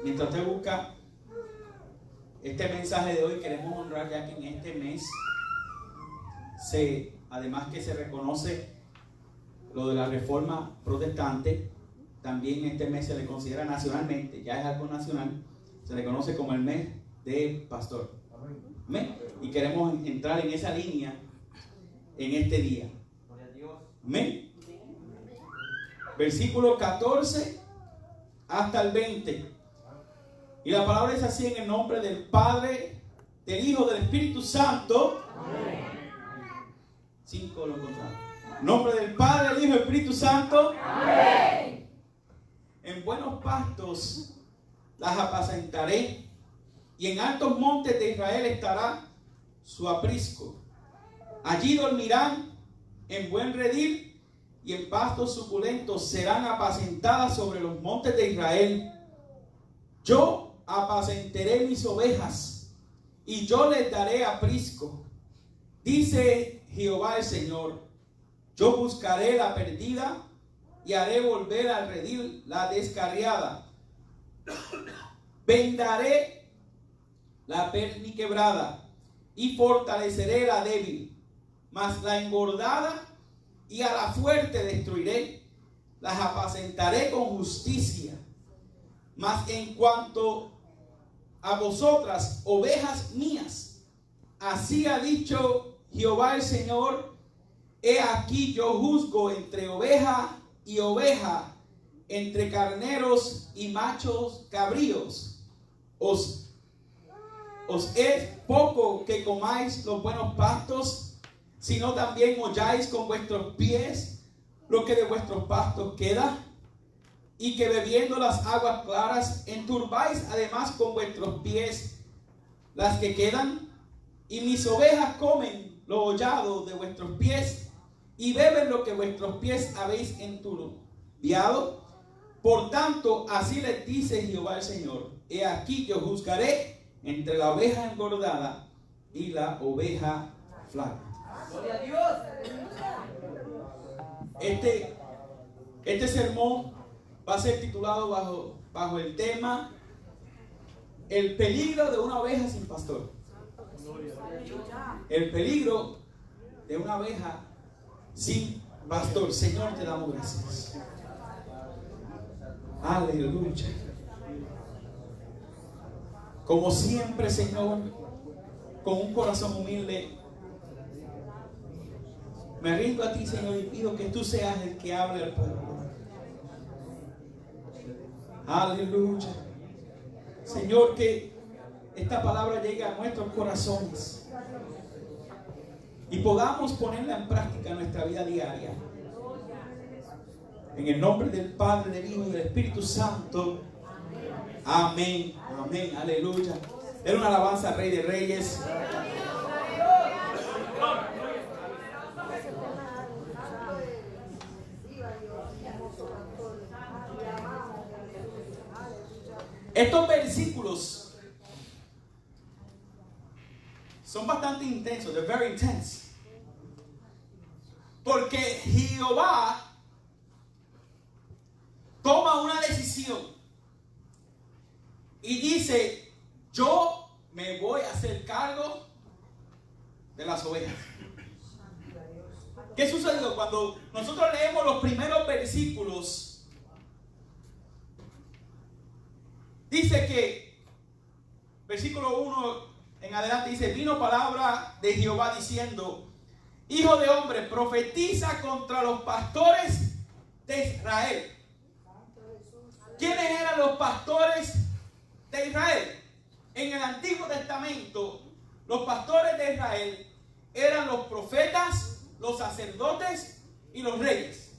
Mientras usted busca este mensaje de hoy, queremos honrar ya que en este mes además que se reconoce lo de la reforma protestante, también este mes se le considera nacionalmente, ya es algo nacional, se le conoce como el mes del pastor. Amén. Y queremos entrar en esa línea en este día. Amén. Versículo 14 hasta el 20. Y la palabra es así: en el nombre del Padre, del Hijo, del Espíritu Santo. Amén. 5 lo encontramos. Nombre del Padre, del Hijo y del Espíritu Santo. Amén. En buenos pastos las apacentaré, y en altos montes de Israel estará su aprisco. Allí dormirán en buen redil, y en pastos suculentos serán apacentadas sobre los montes de Israel. Yo apacentaré mis ovejas, y yo les daré aprisco, dice Jehová el Señor. Yo buscaré la perdida, y haré volver al redil la descarriada. Vendaré la perniquebrada, y fortaleceré la débil, mas la engordada y a la fuerte destruiré. Las apacentaré con justicia. Mas en cuanto a vosotras, ovejas mías, así ha dicho Jehová el Señor: he aquí yo juzgo entre oveja y oveja, entre carneros y machos cabríos. Os es poco que comáis los buenos pastos, sino también holláis con vuestros pies lo que de vuestros pastos queda, y que bebiendo las aguas claras enturbáis además con vuestros pies las que quedan. Y mis ovejas comen lo hollado de vuestros pies, y beben lo que vuestros pies habéis enturbiado. Por tanto, así les dice Jehová el Señor: he aquí yo juzgaré entre la oveja engordada y la oveja flaca. ¡Gloria a Dios! Este sermón va a ser titulado bajo el tema: el peligro de una oveja sin pastor. El peligro de una oveja sin pastor. Señor, te damos gracias. Aleluya. Como siempre, Señor, con un corazón humilde, me rindo a ti, Señor, y pido que tú seas el que hable al pueblo. Aleluya. Señor, que esta palabra llegue a nuestros corazones y podamos ponerla en práctica en nuestra vida diaria. En el nombre del Padre, del Hijo y del Espíritu Santo. Amén. Amén. Aleluya. Era una alabanza al Rey de Reyes. Estos versículos son bastante intensos. They're very intense. Porque Jehová toma una decisión y dice: yo me voy a hacer cargo de las ovejas. ¿Qué sucedió? Cuando nosotros leemos los primeros versículos, dice que, versículo 1 en adelante dice: vino palabra de Jehová diciendo: hijo de hombre, profetiza contra los pastores de Israel. ¿Quiénes eran los pastores de Israel? En el Antiguo Testamento, los pastores de Israel eran los profetas, los sacerdotes y los reyes.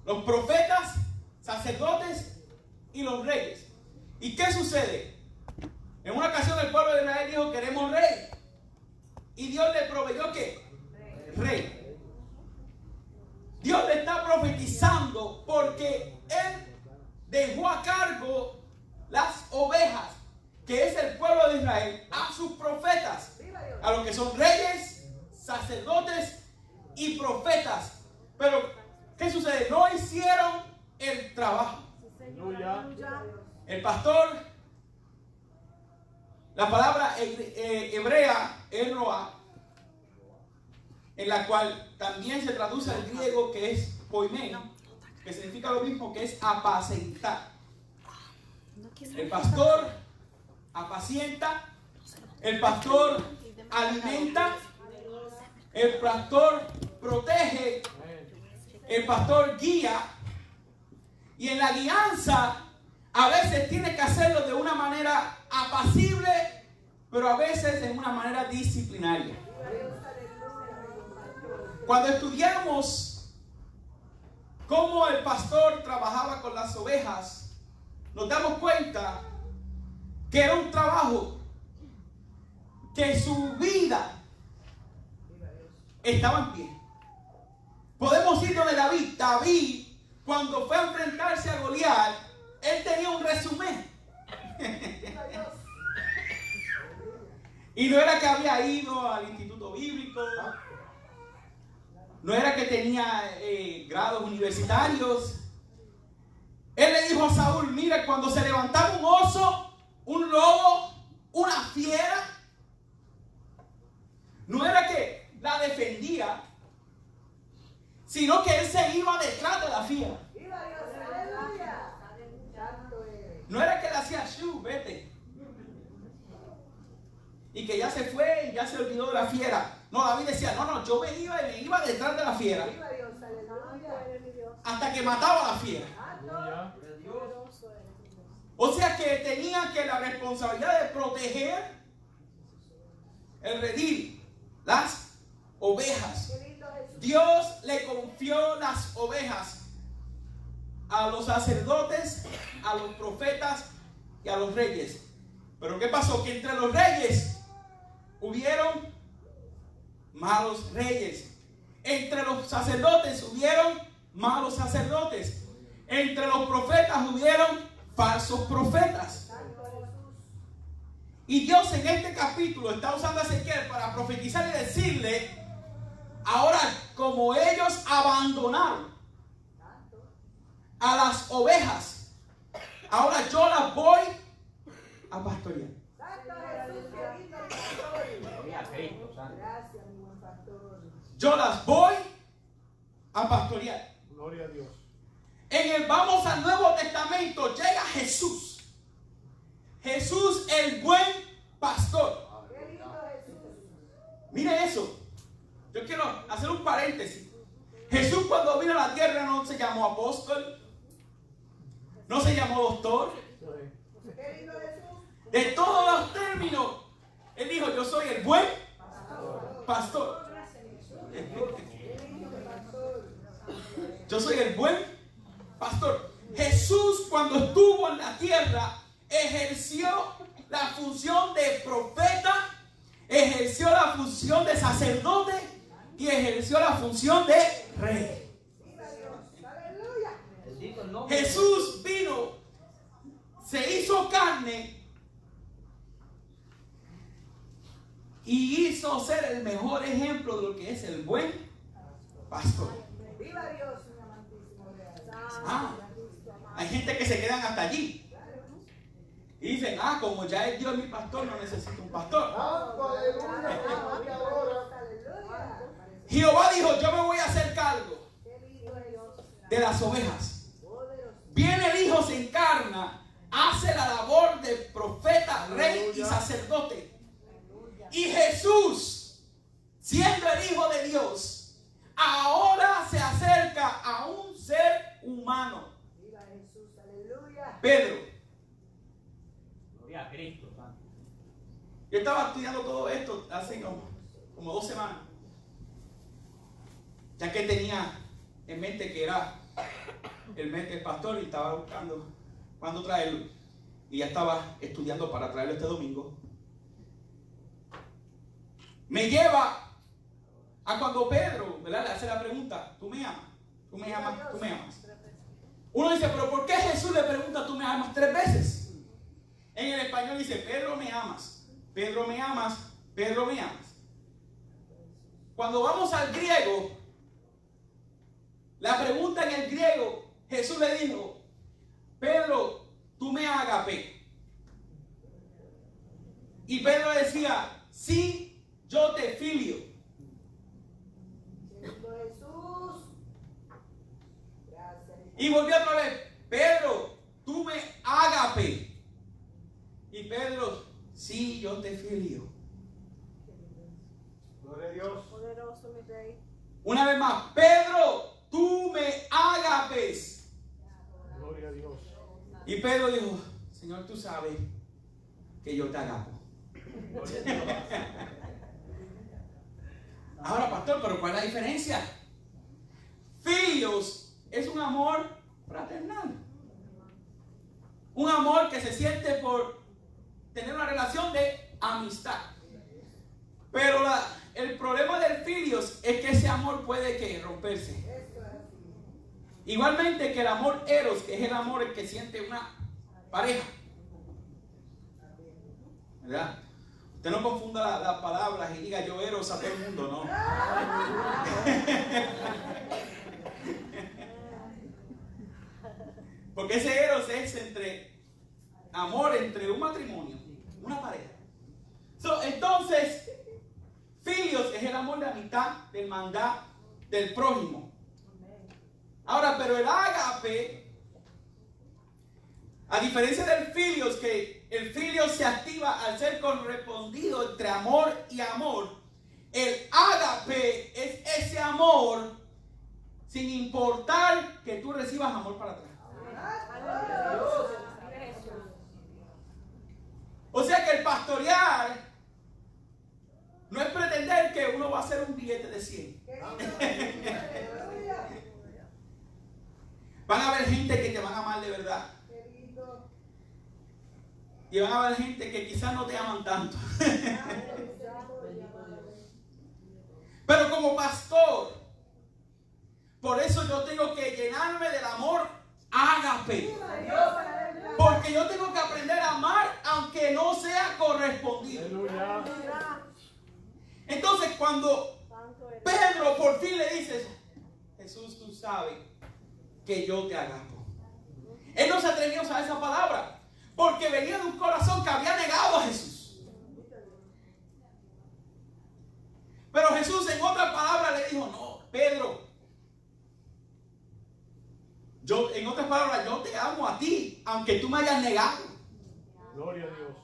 Los profetas, sacerdotes y los reyes. ¿Y qué sucede? En una ocasión el pueblo de Israel dijo: queremos rey. Y Dios le proveyó ¿qué? Rey. Dios le está profetizando porque Él dejó a cargo las ovejas, que es el pueblo de Israel, a sus profetas, a los que son reyes, sacerdotes y profetas. Pero ¿qué sucede? No hicieron el trabajo. El pastor, la palabra hebrea es roa, en la cual también se traduce al griego que es poimen, que significa lo mismo, que es apacentar. El pastor apacienta, el pastor alimenta, el pastor protege, el pastor guía, y en la guianza a veces tiene que hacerlo de una manera apacible, pero a veces de una manera disciplinaria. Cuando estudiamos cómo el pastor trabajaba con las ovejas, nos damos cuenta que era un trabajo que su vida estaba en pie. Podemos ir donde David. David, cuando fue a enfrentarse a Goliat, él tenía un resumen. Y no era que había ido al instituto bíblico, no era que tenía grados universitarios. Él le dijo a Saúl: mira, cuando se levantaba un oso, un lobo, una fiera, no era que la defendía, sino que él se iba detrás de la fiera. No era que le hacía shu, vete, y que ya se fue y ya se olvidó de la fiera. No, David decía: no, yo me iba detrás de la fiera hasta que mataba a la fiera. O sea que tenía que la responsabilidad de proteger el redil, las ovejas. Dios le confió las ovejas a los sacerdotes, a los profetas y a los reyes. Pero ¿qué pasó? Que entre los reyes hubieron malos reyes. Entre los sacerdotes hubieron malos sacerdotes. Entre los profetas hubieron falsos profetas. Y Dios en este capítulo está usando a Ezequiel para profetizar y decirle: ahora, como ellos abandonaron a las ovejas, ahora yo las voy a pastorear. Yo las voy a pastorear. Gloria a Dios. Vamos al Nuevo Testamento, llega Jesús. Jesús, el buen pastor. Mire eso. Yo quiero hacer un paréntesis. Jesús, cuando vino a la tierra, no se llamó apóstol, no se llamó doctor. De todos los términos, él dijo: yo soy el buen pastor. Yo soy el buen pastor. Jesús, cuando estuvo en la tierra, ejerció la función de profeta, ejerció la función de sacerdote y ejerció la función de rey. Jesús vino, se hizo carne y hizo ser el mejor ejemplo de lo que es el buen pastor. Hay gente que se quedan hasta allí y dicen: como ya es Dios mi pastor, no necesito un pastor. Jehová dijo: yo me voy a hacer cargo de las ovejas. Viene el Hijo, se encarna, hace la labor de profeta, rey y sacerdote. Y Jesús, siendo el Hijo de Dios, ahora se acerca a un ser humano. Pedro. Gloria a Cristo. Yo estaba estudiando todo esto hace como 2 semanas, ya que tenía en mente que era el mes del pastor y estaba buscando cuándo traerlo, y ya estaba estudiando para traerlo este domingo. Me lleva a cuando Pedro, ¿verdad?, le hace la pregunta: ¿tú me amas? ¿Tú me amas? ¿Tú me amas? Uno dice: ¿pero por qué Jesús le pregunta tú me amas 3 veces? En el español dice: Pedro, me amas, Pedro, me amas, Pedro, me amas. Cuando vamos al griego, la pregunta en el griego, Jesús le dijo: Pedro, tú me ágape. Y Pedro decía, sí, yo te filio. Jesús. Gracias. Y volvió otra vez, Pedro, tú me ágape. Y Pedro, sí, yo te filio. Gloria a Dios. Poderoso, mi rey. Una vez más, Pedro, tú me ágapes. Gloria a Dios. Y Pedro dijo, Señor, tú sabes que yo te agapo. Gloria a Dios. Ahora, pastor, pero ¿cuál es la diferencia? Filios es un amor fraternal. Un amor que se siente por tener una relación de amistad. Pero el problema del filios es que ese amor puede que romperse. Igualmente que el amor eros, que es el amor que siente una pareja. ¿Verdad? Usted no confunda las palabras y diga yo eros a todo el mundo, ¿no? Porque ese eros es amor entre un matrimonio, una pareja. Entonces, filios es el amor de amistad, de hermandad, del prójimo. Ahora, pero el ágape, a diferencia del filios, que el filios se activa al ser correspondido entre amor y amor, el ágape es ese amor sin importar que tú recibas amor para atrás. O sea que el pastorear no es pretender que uno va a hacer un billete de 100. Van a haber gente que te van a amar de verdad. Y van a haber gente que quizás no te aman tanto. Pero como pastor, por eso yo tengo que llenarme del amor ágape. Porque yo tengo que aprender a amar aunque no sea correspondido. Entonces cuando Pedro por fin le dice, Jesús, tú sabes que yo te agapo. Él no se atrevió a usar esa palabra porque venía de un corazón que había negado a Jesús. Pero Jesús en otra palabra le dijo, no, Pedro, en otras palabras, yo te amo a ti, aunque tú me hayas negado. Gloria a Dios.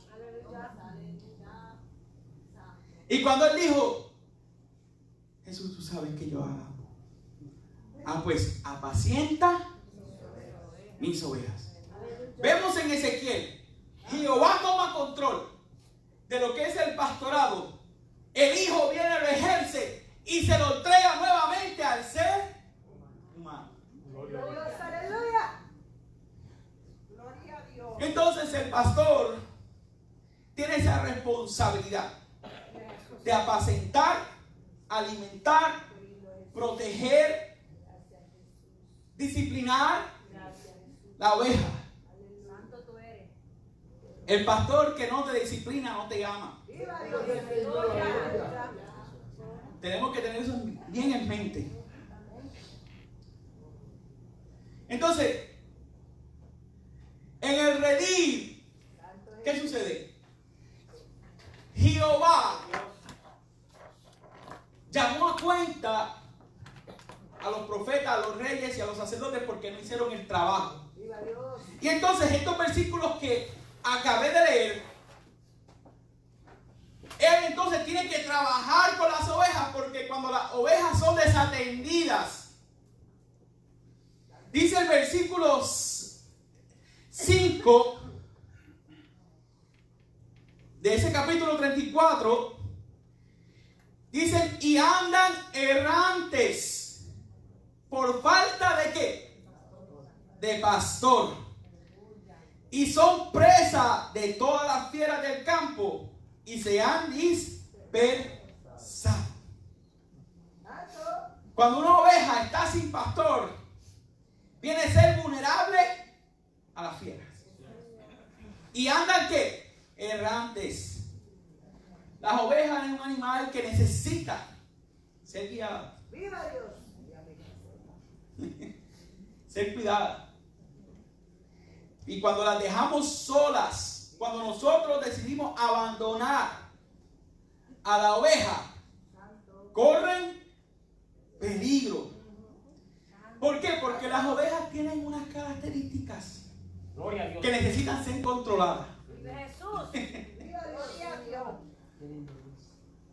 Y cuando él dijo, Jesús, tú sabes que yo amo. Pues apacienta mis ovejas. Vemos en Ezequiel, Jehová toma control de lo que es el pastorado. El hijo viene, lo ejerce y se lo entrega nuevamente al ser humano. Gloria a Dios. Aleluya. Gloria a Dios. Entonces el pastor tiene esa responsabilidad de apacentar, alimentar, proteger, disciplinar la oveja. Santo tú eres. El pastor que no te disciplina no te ama. Viva Dios. Tenemos que tener eso bien en mente. Entonces, en el redil, ¿qué sucede? Jehová llamó a cuenta a los profetas, a los reyes y a los sacerdotes porque no hicieron el trabajo. Viva Dios. Y entonces estos versículos que acabé de leer, él entonces tiene que trabajar con las ovejas porque cuando las ovejas son desatendidas, dice el versículo 5 de ese capítulo 34, dicen, y andan errantes por falta de ¿qué? De pastor. Y son presa de todas las fieras del campo y se han dispersado. Cuando una oveja está sin pastor, viene a ser vulnerable a las fieras. ¿Y andan qué? Errantes. Las ovejas es un animal que necesita ser guiada. Viva Dios. Ser cuidada. Y cuando las dejamos solas, cuando nosotros decidimos abandonar a la oveja, corren peligro. ¿Por qué? Porque las ovejas tienen unas características Gloria a Dios. que necesitan ser controladas. Vive Jesús. Gloria a Dios.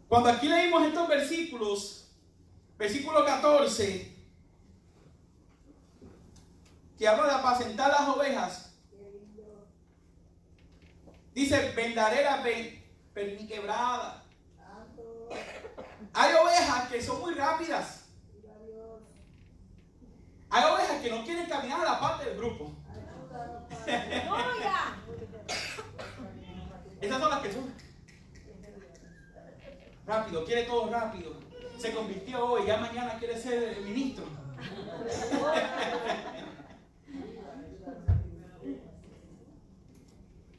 Cuando aquí leímos estos versículos, versículo 14, que habla de apacentar las ovejas, dice, vendaré la perniquebrada. Hay ovejas que son muy rápidas. Hay ovejas que no quieren caminar a la parte del grupo. Aleluya. Esas son las que son rápido, quiere todo rápido. Se convirtió hoy, ya mañana quiere ser el ministro.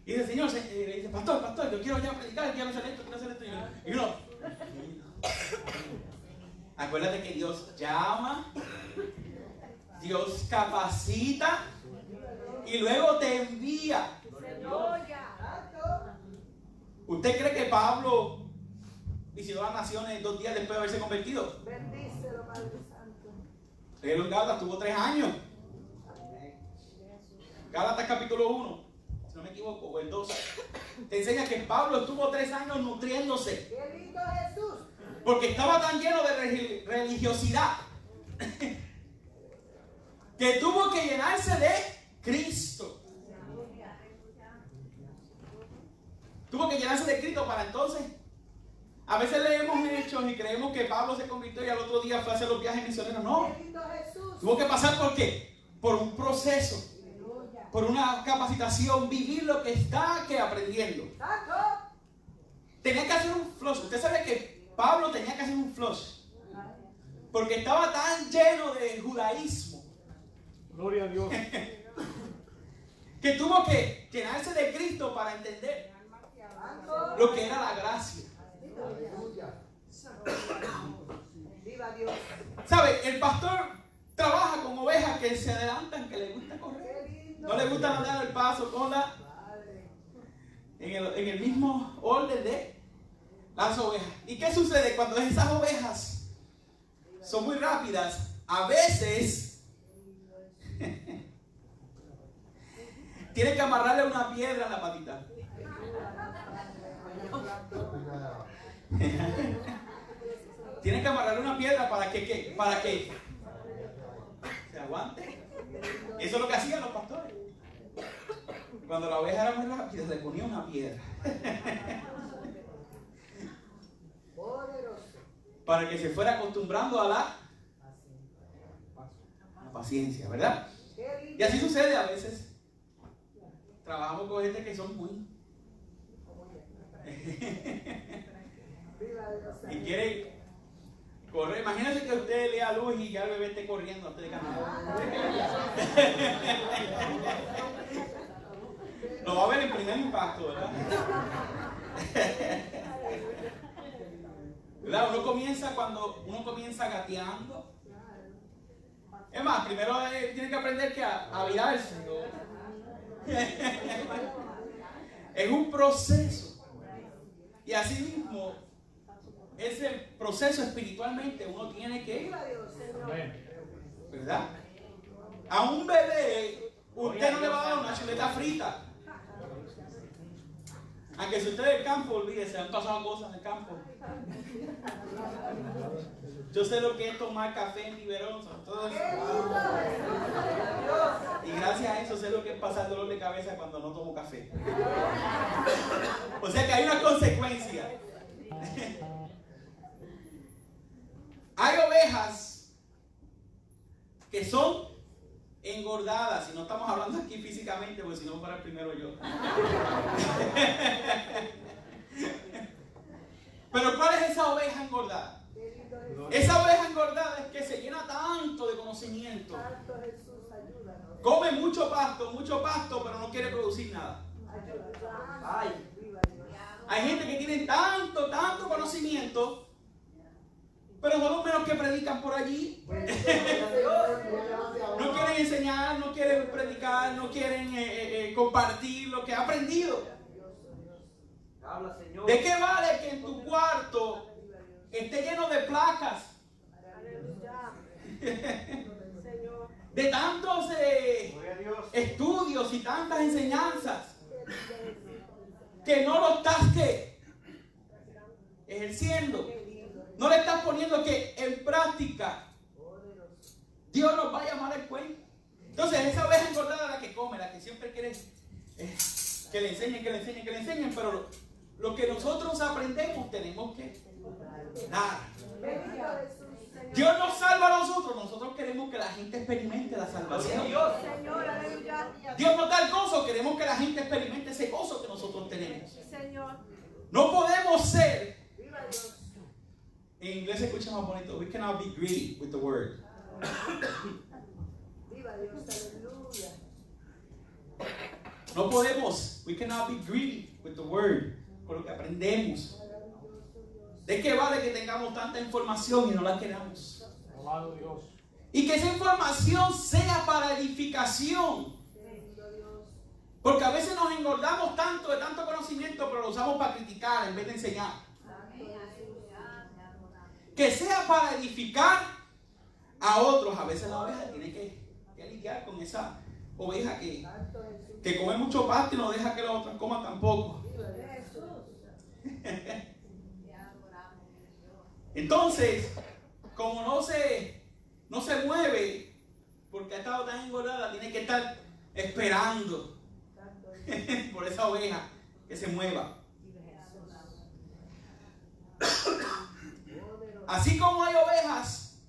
Y dice, Señor, dice, pastor, yo quiero ya predicar, quiero hacer esto, quiero hacer esto. Y uno, acuérdate que Dios llama, Dios capacita y luego te envía. Aleluya. ¿Usted cree que Pablo visitó las naciones 2 días después de haberse convertido? Bendícelo, Padre Santo. Él en Gálatas tuvo 3 años. Gálatas capítulo 1, si no me equivoco, o el 2, te enseña que Pablo estuvo 3 años nutriéndose. Qué lindo Jesús. Porque estaba tan lleno de religiosidad que tuvo que llenarse de Cristo. Tuvo que llenarse de Cristo para entonces. A veces leemos hechos y creemos que Pablo se convirtió y al otro día fue a hacer los viajes misioneros. No. Qué lindo Jesús. Tuvo que pasar ¿por qué? Por un proceso, Aleluya. por una capacitación, vivir lo que está aprendiendo. Santo. Tenía que hacer un flush. Usted sabe que Pablo tenía que hacer un flush. Porque estaba tan lleno de judaísmo Gloria a Dios. que tuvo que llenarse de Cristo para entender Santo. lo que era la gracia. Viva Dios. ¿Sabe? El pastor trabaja con ovejas que se adelantan, que les gusta correr. Qué lindo. No les gusta andar el paso con Padre. en el mismo orden de las ovejas. ¿Y qué sucede cuando esas ovejas son muy rápidas? A veces tiene que amarrarle una piedra a la patita. Tiene que amarrarle una piedra para que ¿qué? Para que se aguante. Eso es lo que hacían los pastores. Cuando la oveja era muy rápida, le ponía una piedra. Poderoso. Para que se fuera acostumbrando a la paciencia, ¿verdad? Qué lindo. Y así sucede a veces. Trabajamos con gente que son muy Viva Dios. y quiere correr. Imagínense que usted lea luz y ya el bebé esté corriendo antes de caminar. Lo va a ver en primer impacto, ¿verdad? ¿Verdad? Cuando uno comienza gateando. Es más, primero tiene que aprender que a virarse, ¿no? Es un proceso. Y así mismo, ese proceso espiritualmente uno tiene que, Viva Dios, Señor. Amén. ¿verdad? A un bebé, usted no le va a dar una chuleta frita. Aunque si usted es del campo, olvídese, han pasado cosas en el campo. Yo sé lo que es tomar café en biberón, todo eso. Y gracias a eso sé lo que es pasar dolor de cabeza cuando no tomo café. O sea que hay una consecuencia. Hay ovejas que son engordadas, y no estamos hablando aquí físicamente, porque si no fuera el primero yo. Pero ¿cuál es esa oveja engordada? Esa oveja engordada es que se llena tanto de conocimiento, Santo Jesús, ayúdanos. come mucho pasto, pero no quiere producir nada. Ayúdanos. Ay. Viva Dios. Hay gente que tiene tanto conocimiento Pero son los menos que predican por allí. No quieren enseñar, no quieren predicar, no quieren compartir lo que ha aprendido. Habla, Señor. ¿De qué vale que en tu cuarto esté lleno de placas? Aleluya. Señor. De tantos Gloria a Dios. estudios y tantas enseñanzas que no lo estás ejerciendo, no le estás poniendo en práctica. Dios nos va a llamar al cuento. Entonces esa oveja engordada, la que come, la que siempre quiere que le enseñen, pero lo que nosotros aprendemos tenemos que dar. Bendito Jesús, Señor. Dios nos salva a nosotros queremos que la gente experimente la salvación. Señor, aleluya. Dios nos da el gozo, queremos que la gente experimente ese gozo que nosotros tenemos. Señor. No podemos ser, Viva Dios. en inglés se escucha más bonito, we cannot be greedy with the word. Viva Dios, aleluya. No podemos, we cannot be greedy with the word, con lo que aprendemos. ¿De qué vale que tengamos tanta información y no la queramos? Alabado Dios. Y que esa información sea para edificación. Porque a veces nos engordamos tanto de tanto conocimiento, pero lo usamos para criticar en vez de enseñar. Que sea para edificar a otros. A veces la oveja tiene que lidiar con esa oveja que come mucho pasto y no deja que la otra coma tampoco. Entonces, como no se mueve, porque ha estado tan engordada, tiene que estar esperando por esa oveja que se mueva. Así como hay ovejas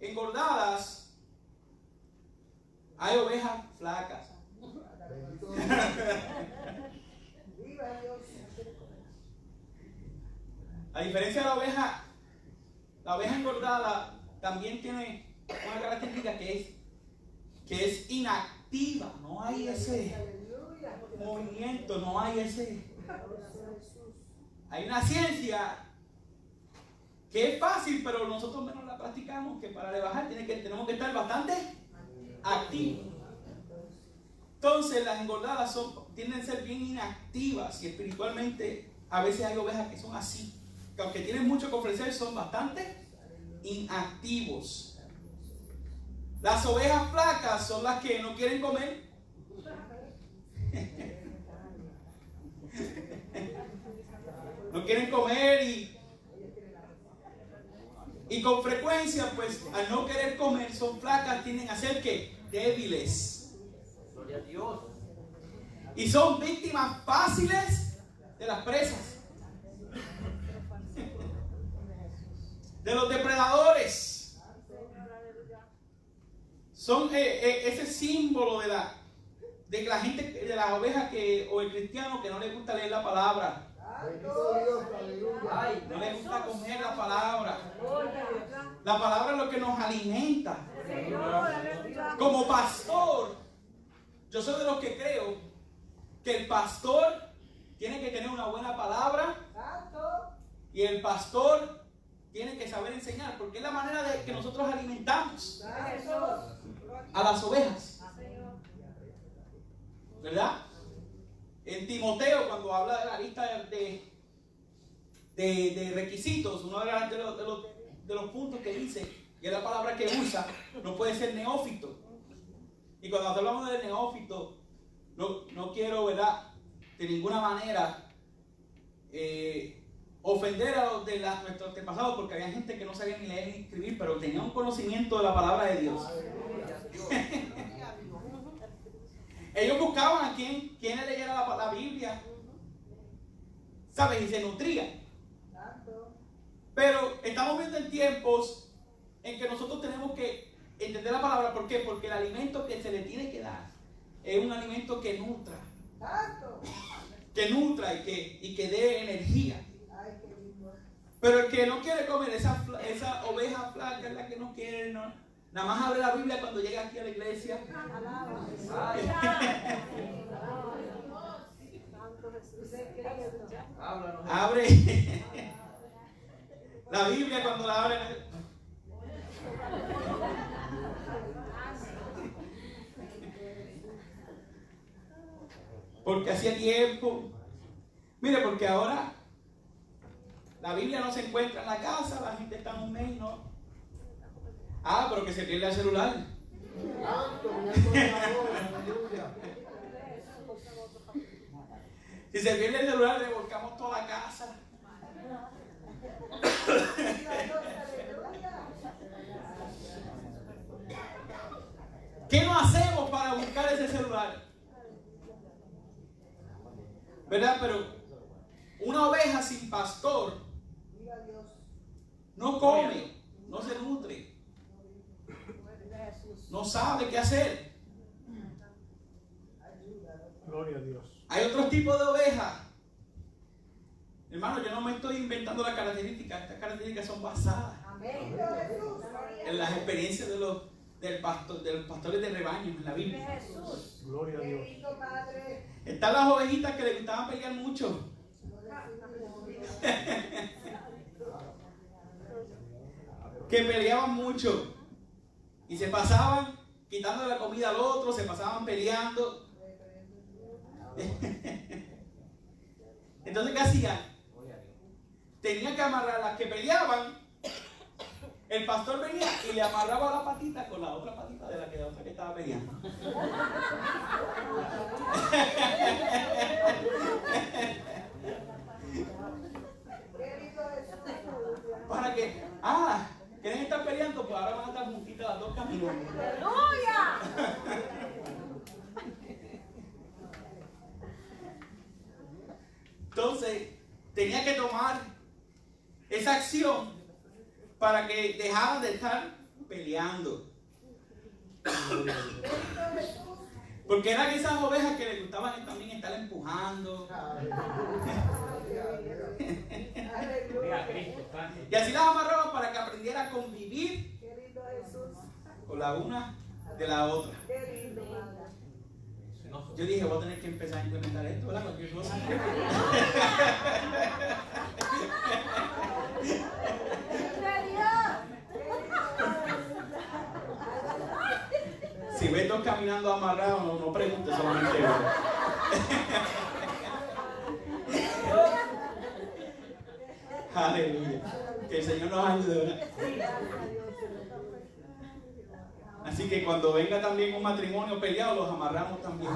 engordadas, hay ovejas flacas. Viva Dios. A diferencia de la oveja engordada también tiene una característica que es inactiva. No hay ese movimiento, no hay ese. Hay una ciencia que es fácil, pero nosotros menos la practicamos, que para rebajar tenemos que estar bastante activos. Entonces las engordadas tienden a ser bien inactivas y espiritualmente a veces hay ovejas que son así, que aunque tienen mucho que ofrecer son bastante inactivos. Las ovejas flacas son las que no quieren comer. No quieren comer y con frecuencia, pues al no querer comer, son flacas, tienden a ser que débiles. Gloria a Dios. Y son víctimas fáciles de las presas, de los depredadores. Son ese símbolo de la gente, de la oveja o el cristiano que no le gusta leer la palabra. Ay, No le gusta comer la palabra. La palabra es lo que nos alimenta. Como pastor, yo soy de los que creo que el pastor tiene que tener una buena palabra y el pastor tiene que saber enseñar, porque es la manera de que nosotros alimentamos a las ovejas, ¿verdad? En Timoteo, cuando habla de la lista de requisitos, uno de los puntos que dice, y es la palabra que usa, no puede ser neófito. Y cuando hablamos de neófito, no quiero, ¿verdad?, de ninguna manera ofender a los de nuestros antepasados, porque había gente que no sabía ni leer ni escribir, pero tenía un conocimiento de la palabra de Dios. Ellos buscaban a quien le leyera la Biblia, ¿sabes? Y se nutrían. Pero estamos viendo en tiempos en que nosotros tenemos que entender la palabra. ¿Por qué? Porque el alimento que se le tiene que dar es un alimento que nutra. Que nutra y que dé energía. Pero el que no quiere comer, esa oveja flaca es la que no quiere, no. Nada más abre la Biblia cuando llega aquí a la iglesia. háblanos. Abre. La Biblia cuando la abren. Porque hacía tiempo. Mire, porque ahora la Biblia no se encuentra en la casa, la gente está en un mes, ¿no? Ah, pero que se pierde el celular. Si se pierde el celular, le volcamos toda la casa. ¿Qué no hacemos para buscar ese celular? ¿Verdad? Pero una oveja sin pastor no come, no se nutre, no sabe qué hacer. Gloria a Dios. Hay otros tipos de ovejas. Hermano, yo no me estoy inventando las características. Estas características son basadas en las experiencias de los pastores de rebaños en la Biblia. Gloria a Dios. Están las ovejitas que les gustaban pelear mucho. Que peleaban mucho. Y se pasaban quitando la comida al otro, se pasaban peleando. Entonces, ¿qué hacían? Tenían que amarrar las que peleaban. El pastor venía y le amarraba la patita con la otra patita de la otra que estaba peleando. Para que, quieren estar peleando, pues ahora van a estar juntitas las dos caminando. ¡Aleluya! Entonces, tenía que tomar esa acción para que dejaran de estar peleando. Porque eran esas ovejas que les gustaban también estar empujando. Y así las amarraban para que aprendiera a convivir con la una de la otra. Yo dije, voy a tener que empezar a implementar esto, ¿verdad? Cualquier cosa. Si ves dos caminando amarrados, no preguntes, solamente uno. Aleluya. Que el Señor nos ayude, ¿verdad? Así que cuando venga también un matrimonio peleado, los amarramos también.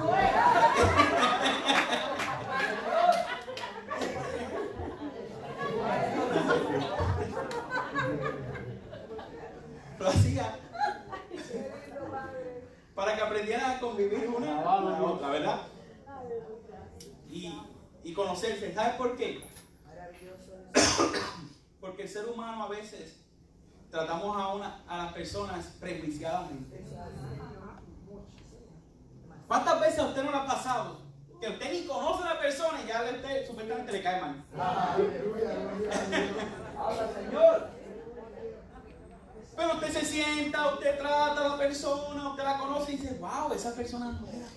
Lo hacía para que aprendieran a convivir una con la otra, ¿verdad? Y conocerse. ¿Sabes por qué? Porque el ser humano a veces tratamos a las personas prejuiciadamente. ¿Cuántas veces a usted no le ha pasado que usted ni conoce a la persona y ya a usted supuestamente le cae mal? Habla, Señor. Pero usted se sienta, usted trata a la persona, usted la conoce y dice, wow, esa persona no era.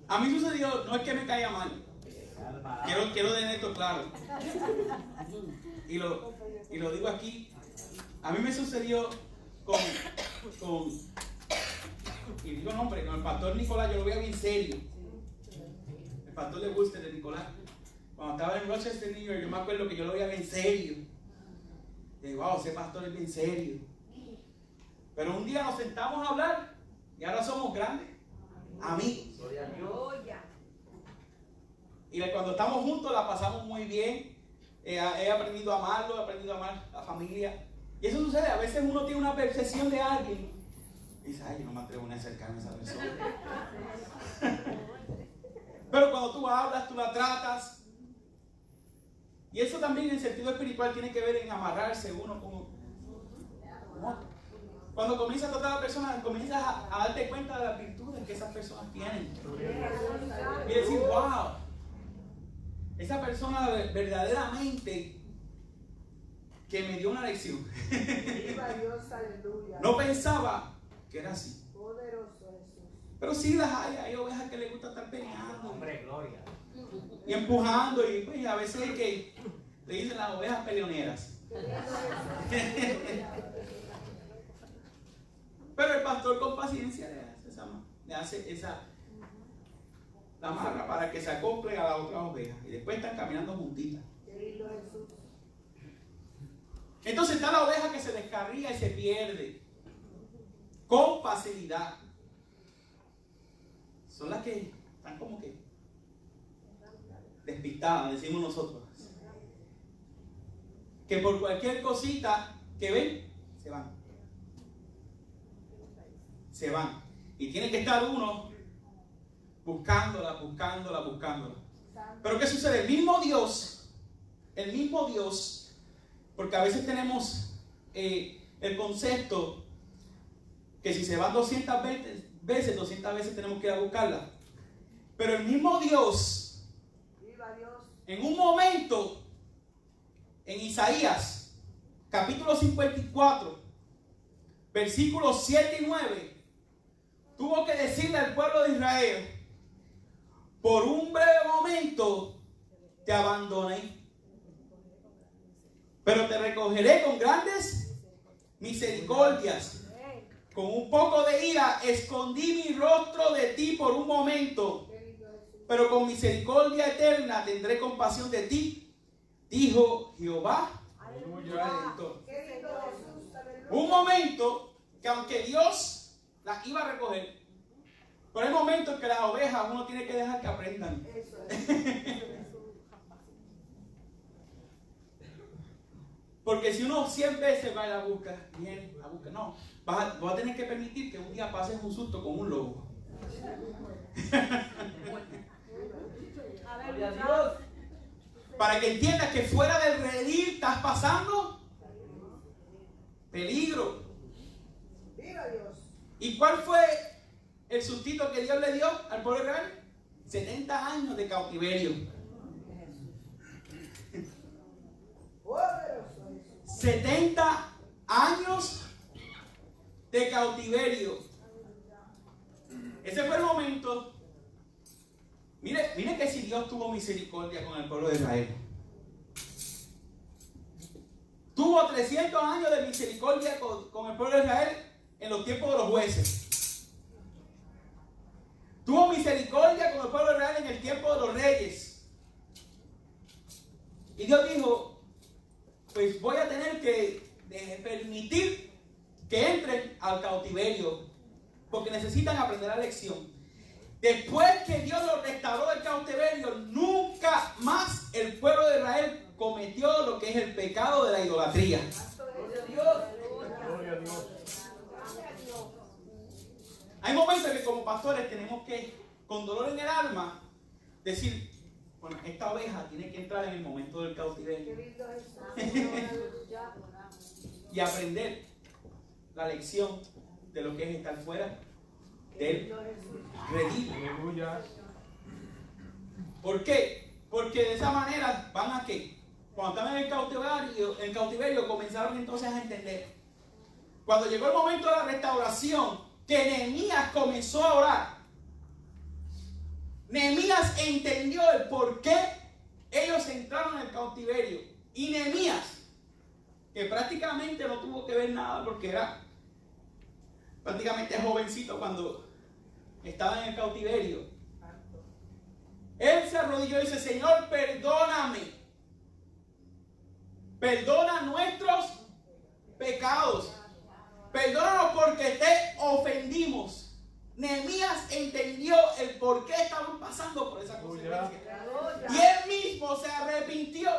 A mí sucedió, no es que me caiga mal. Quiero tener esto claro. Y lo digo aquí. A mí me sucedió y digo nombre, con el pastor Nicolás, yo lo veía bien serio. El pastor le gusta de Nicolás. Cuando estaba en Rochester, New York, yo me acuerdo que yo lo veía bien serio. Y digo, wow, ese pastor es bien serio. Pero un día nos sentamos a hablar y ahora somos grandes amigos. Y cuando estamos juntos la pasamos muy bien. He aprendido a amarlo, he aprendido a amar a la familia. Y eso sucede, a veces uno tiene una percepción de alguien y dice, ay, yo no me atrevo ni a acercarme a esa persona. Pero cuando tú hablas, tú la tratas. Y eso también en sentido espiritual tiene que ver en amarrarse uno con otro. Cuando comienzas a tratar a la persona, comienzas a darte cuenta de las virtudes que esas personas tienen. Y decir, wow, esa persona verdaderamente que me dio una lección. No pensaba que era así. Pero sí las hay ovejas que les gusta estar peleando. Hombre, gloria. y empujando, y pues, a veces que le dicen las ovejas peleoneras. Pero el pastor con paciencia le hace esa la amarra para que se acople a la otra oveja y después están caminando juntitas. Entonces está la oveja que se descarría y se pierde con facilidad. Son las que están como que despistadas, decimos nosotros. Que por cualquier cosita que ven, se van. Se van. Y tiene que estar uno buscándola. Pero ¿qué sucede? El mismo Dios, porque a veces tenemos el concepto que si se van 200 veces tenemos que ir a buscarla. Pero el mismo Dios, en un momento, en Isaías, capítulo 54, versículos 7 y 9, tuvo que decirle al pueblo de Israel: por un breve momento te abandoné, pero te recogeré con grandes misericordias. Con un poco de ira escondí mi rostro de ti por un momento, pero con misericordia eterna tendré compasión de ti, dijo Jehová, tu Redentor. Un momento que aunque Dios las iba a recoger, pero hay momentos que las ovejas uno tiene que dejar que aprendan. Porque si uno 100 veces va y la busca, viene, la busca, no, vas a tener que permitir que un día pases un susto con un lobo. Gloria a Dios. Para que entiendas que fuera del redil estás pasando peligro. ¿Y cuál fue el sustito que Dios le dio al pueblo de Israel? 70 años de cautiverio. 70 años de cautiverio. Ese fue el momento. Mire que si Dios tuvo misericordia con el pueblo de Israel. Tuvo 300 años de misericordia con el pueblo de Israel en los tiempos de los jueces. Tuvo misericordia con el pueblo de Israel en el tiempo de los reyes. Y Dios dijo: pues voy a tener que permitir que entren al cautiverio, porque necesitan aprender la lección. Después que Dios los restauró del cautiverio, nunca más el pueblo de Israel cometió lo que es el pecado de la idolatría. Gloria a Dios. Gloria a Dios. Hay momentos que como pastores tenemos que, con dolor en el alma, decir: bueno, esta oveja tiene que entrar en el momento del cautiverio y aprender la lección de lo que es estar fuera del redil. Aleluya. ¿Por qué? Porque de esa manera van a ¿qué? Cuando estaban en el cautiverio comenzaron entonces a entender. Cuando llegó el momento de la restauración, que Nehemías comenzó a orar, Nehemías entendió el por qué ellos entraron en el cautiverio. Y Nehemías, que prácticamente no tuvo que ver nada porque era prácticamente jovencito cuando estaba en el cautiverio, él se arrodilló y dice: Señor, perdóname, perdona nuestros pecados, perdónanos porque te ofendimos. Nehemías entendió el por qué estaban pasando por esa consecuencia. Y él mismo se arrepintió.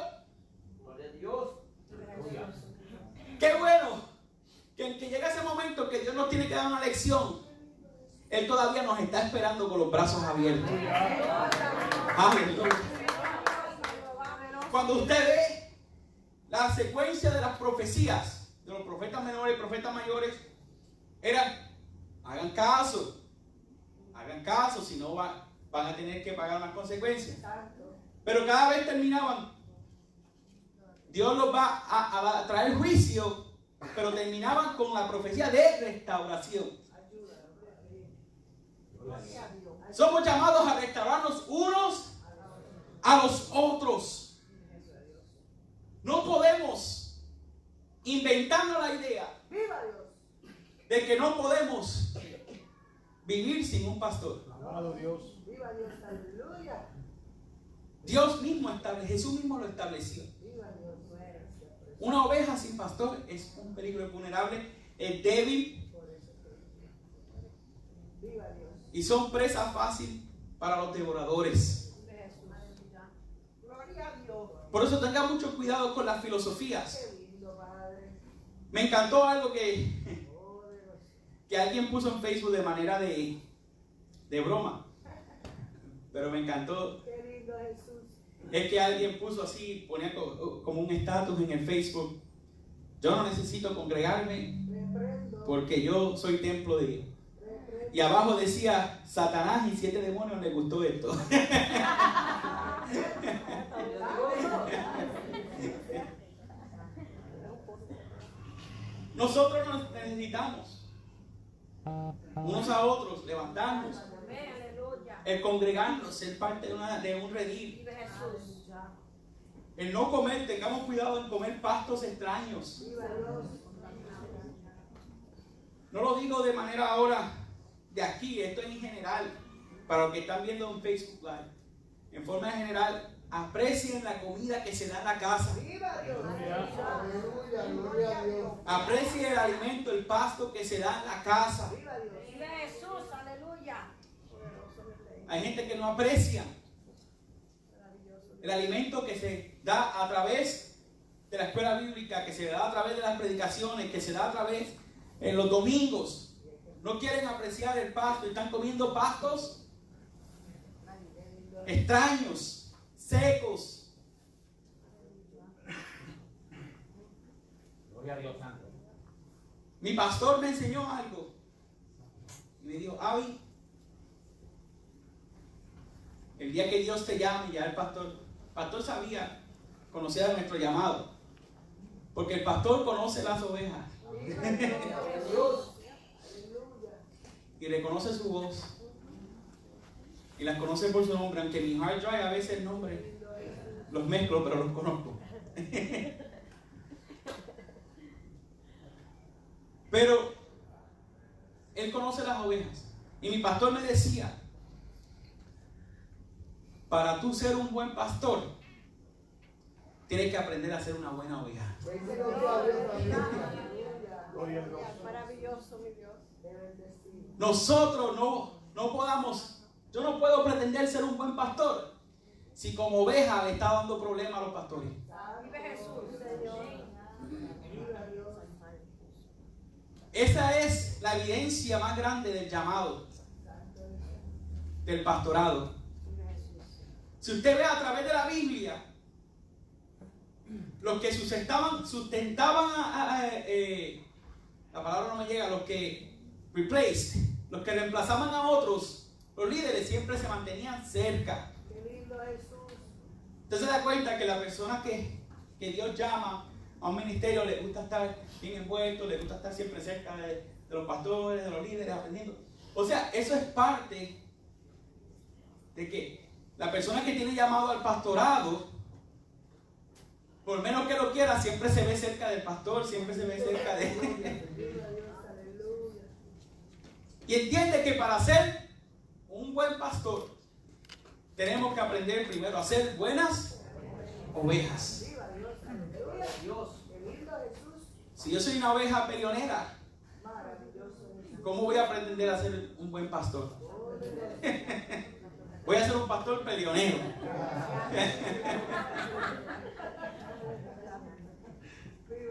Gloria a Dios. Qué bueno que llega ese momento que Dios nos tiene que dar una lección. Él todavía nos está esperando con los brazos abiertos. Aleluya. Cuando usted ve la secuencia de las profecías de los profetas menores y profetas mayores, eran: hagan caso, si no van a tener que pagar las consecuencias. Pero cada vez terminaban: Dios los va a traer juicio, pero terminaban con la profecía de restauración. Somos llamados a restaurarnos unos a los otros. No podemos inventarnos la idea ¡Viva Dios! de que no podemos vivir sin un pastor. Alabado Dios. ¡Viva Dios! ¡Aleluya! Dios mismo estableció, Jesús mismo lo estableció. ¡Viva Dios! Una oveja sin pastor es un peligro vulnerable, es débil ¡Viva Dios! y son presa fácil para los devoradores. ¡Gloria a Dios! Por eso tengan mucho cuidado con las filosofías. ¡Qué lindo, Padre! Me encantó algo que ¡Oh, Dios! alguien puso en Facebook de manera de broma, pero me encantó. ¡Qué lindo, Jesús! Es que alguien puso así, ponía como un estatus en el Facebook: yo no necesito congregarme Reprendo. porque yo soy templo de Dios. Reprendo. Y abajo decía: Satanás y 7 demonios les gustó esto. Nosotros nos necesitamos unos a otros, levantarnos, Amén, aleluya. el congregarnos, ser parte de un redil. Vive Jesús. El no comer, tengamos cuidado en comer pastos extraños. Viva Dios. No lo digo de manera ahora de aquí, esto es en general, para los que están viendo en Facebook Live. En forma general, aprecien la comida que se da en la casa. Viva Dios. Aleluya, gloria a Dios. Aprecien el alimento, el pasto que se da en la casa. Viva Dios. Vive Jesús. Aleluya. Hay gente que no aprecia el alimento que se da a través de la escuela bíblica, que se da a través de las predicaciones, que se da a través en los domingos. No quieren apreciar el pasto y están comiendo pastos extraños, secos. Gloria a Dios Santo. Mi pastor me enseñó algo y me dijo: Avi, el día que Dios te llame, ya el pastor sabía, conocía nuestro llamado, porque el pastor conoce las ovejas Dios. y reconoce su voz y las conoce por su nombre, aunque mi hard drive a veces el nombre los mezclo, pero los conozco. Pero él conoce las ovejas y mi pastor me decía: para tú ser un buen pastor, tienes que aprender a ser una buena oveja. Bendito sea Dios también. Gloria a Dios. Maravilloso, mi Dios. Nosotros yo no puedo pretender ser un buen pastor si como oveja le está dando problemas a los pastores. Vive Jesús, Señor. Viva Dios. Esa es la evidencia más grande del llamado, del pastorado. Si usted ve a través de la Biblia, los que sustentaban la palabra no me llega, los que reemplazaban a otros, los líderes siempre se mantenían cerca. Qué lindo Jesús. Usted se da cuenta que la persona que Dios llama a un ministerio le gusta estar bien envuelto, le gusta estar siempre cerca de los pastores, de los líderes, aprendiendo. O sea, eso es parte de que la persona que tiene llamado al pastorado, por menos que lo quiera, siempre se ve cerca del pastor, siempre se ve cerca de él. Viva Dios, aleluya. Y entiende que para ser un buen pastor, tenemos que aprender primero a ser buenas ovejas. Viva Dios, aleluya. Dios. Qué lindo Jesús. Si yo soy una oveja peleonera, Maravilloso Jesús. ¿cómo voy a pretender a ser un buen pastor? Voy a ser un pastor peleonero.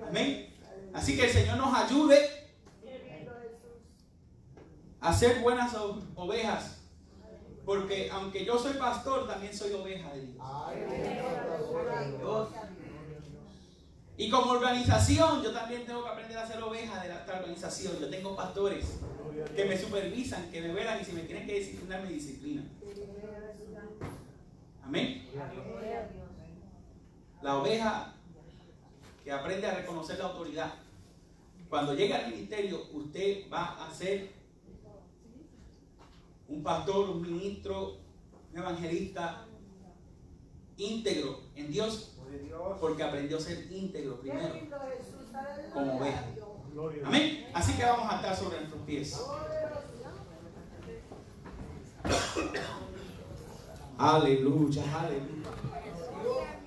Amén. Así que el Señor nos ayude Qué lindo Jesús. a ser buenas ovejas. Porque aunque yo soy pastor, también soy oveja de Dios. Dios. Y como organización, yo también tengo que aprender a ser oveja de esta organización. Yo tengo pastores que me supervisan, que me velan, y si me tienen que disciplinar, me disciplinan. Amén. La oveja que aprende a reconocer la autoridad. Cuando llegue al ministerio, usted va a ser un pastor, un ministro, un evangelista, íntegro en Dios, porque aprendió a ser íntegro Qué primero, lindo Jesús. Aleluya. como oveja. Gloria a Dios. Amén. Así que vamos a estar sobre nuestros pies. Aleluya, aleluya.